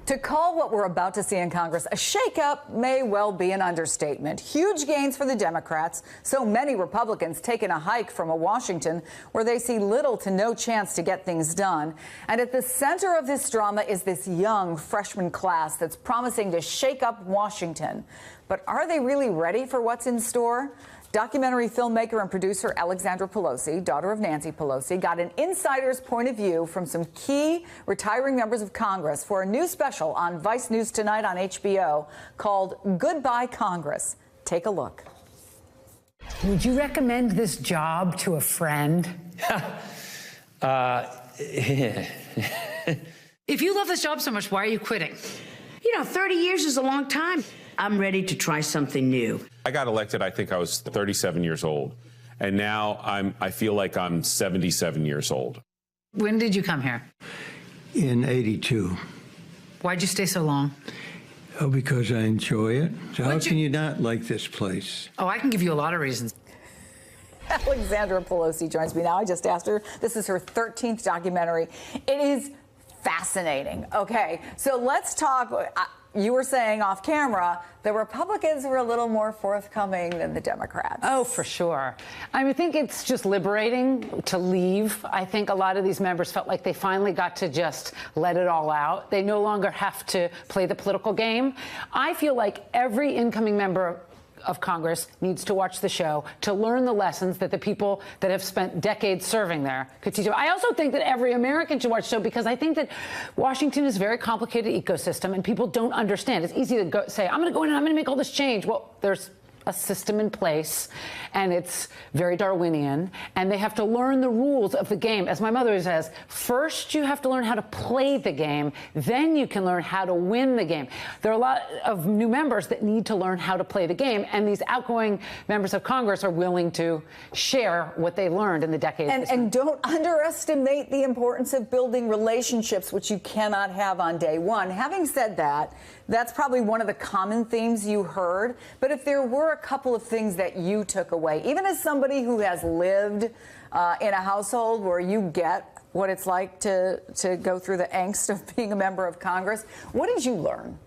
To call what we're about to see in Congress a shakeup may well be an understatement. Huge gains for the Democrats, so many Republicans taking a hike from a Washington where they see little to no chance to get things done. And at the center of this drama is this young freshman class that's promising to shake up Washington. But are they really ready for what's in store? Documentary filmmaker and producer Alexandra Pelosi, daughter of Nancy Pelosi, got an insider's point of view from some key retiring members of Congress for a new special on Vice News tonight on HBO called Goodbye Congress. Take a look. Would you recommend this job to a friend? If you love this job so much, why are you quitting? 30 years is a long time. I'm ready to try something new. I got elected, I think I was 37 years old. And now I feel like I'm 77 years old. When did you come here? In '82. Why'd you stay so long? Oh, because I enjoy it. So how can you not like this place? Oh, I can give you a lot of reasons. Alexandra Pelosi joins me now. I just asked her. This is her 13th documentary. It is fascinating. Okay, so let's talk. You were saying off camera the Republicans were a little more forthcoming than the Democrats. Oh, for sure. I think it's just liberating to leave. I think a lot of these members felt like they finally got to just let it all out. They no longer have to play the political game. I feel like every incoming member of Congress needs to watch the show to learn the lessons that the people that have spent decades serving there could teach them. I also think that every American should watch the show because I think that Washington is a very complicated ecosystem and people don't understand. It's easy to say, I'm going to go in and I'm going to make all this change. Well, there's a system in place, and it's very Darwinian, and they have to learn the rules of the game. As my mother says, first you have to learn how to play the game, then you can learn how to win the game. There are a lot of new members that need to learn how to play the game, and these outgoing members of Congress are willing to share what they learned in the decades. And don't underestimate the importance of building relationships, which you cannot have on day one. Having said that, that's probably one of the common themes you heard. But if there were a couple of things that you took away, even as somebody who has lived in a household where you get what it's like to go through the angst of being a member of Congress, what did you learn?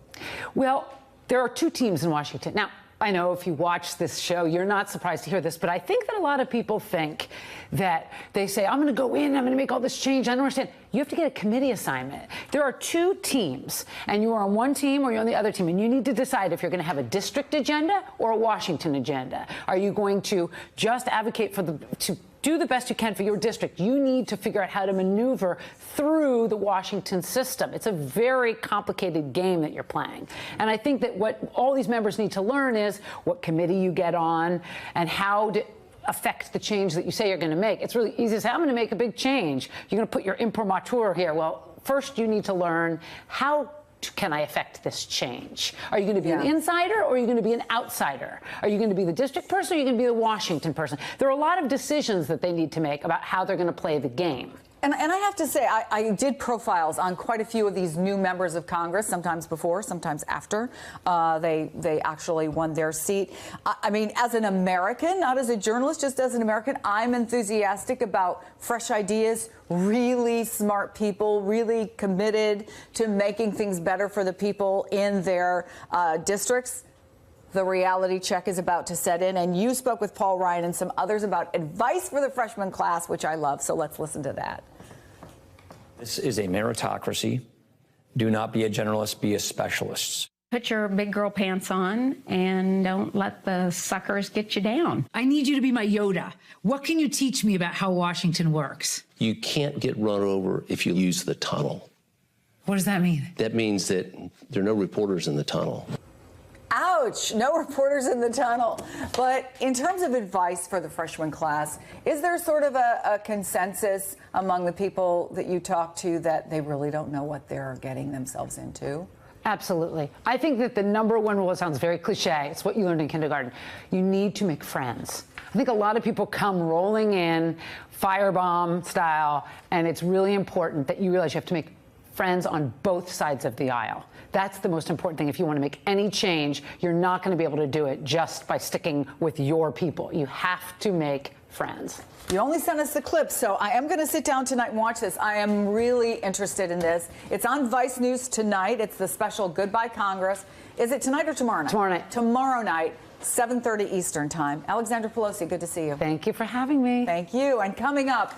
Well, there are two teams in Washington. Now, I know if you watch this show, you're not surprised to hear this, but I think that a lot of people think that they say, I'm going to go in, I'm going to make all this change. I don't understand. You have to get a committee assignment. There are two teams, and you are on one team or you're on the other team, and you need to decide if you're going to have a district agenda or a Washington agenda. Are you going to just advocate for to do the best you can for your district? You need to figure out how to maneuver through the Washington system. It's a very complicated game that you're playing. And I think that what all these members need to learn is what committee you get on and how to affect the change that you say you're going to make. It's really easy to say, I'm going to make a big change. You're going to put your imprimatur here. Well, first you need to learn how can I affect this change? Are you going to be an insider or are you going to be an outsider? Are you going to be the district person or are you going to be the Washington person? There are a lot of decisions that they need to make about how they're going to play the game. And I have to say, I did profiles on quite a few of these new members of Congress, sometimes before, sometimes after they actually won their seat. I mean, as an American, not as a journalist, just as an American, I'm enthusiastic about fresh ideas, really smart people, really committed to making things better for the people in their districts. The reality check is about to set in, and you spoke with Paul Ryan and some others about advice for the freshman class, which I love. So let's listen to that. This is a meritocracy. Do not be a generalist, be a specialist. Put your big girl pants on and don't let the suckers get you down. I need you to be my Yoda. What can you teach me about how Washington works? You can't get run over if you use the tunnel. What does that mean? That means that there are no reporters in the tunnel. Ouch, no reporters in the tunnel. But in terms of advice for the freshman class, is there sort of a consensus among the people that you talk to that they really don't know what they're getting themselves into? Absolutely. I think that the number one rule, it sounds very cliche, it's what you learned in kindergarten. You need to make friends. I think a lot of people come rolling in, firebomb style, and it's really important that you realize you have to make friends on both sides of the aisle. That's the most important thing. If you want to make any change, you're not going to be able to do it just by sticking with your people. You have to make friends. You only sent us the clip, so I am going to sit down tonight and watch this. I am really interested in this. It's on Vice News tonight. It's the special Goodbye Congress. Is it tonight or tomorrow night? Tomorrow night. Tomorrow night, 7:30 Eastern Time. Alexandra Pelosi, good to see you. Thank you for having me. Thank you. And coming up,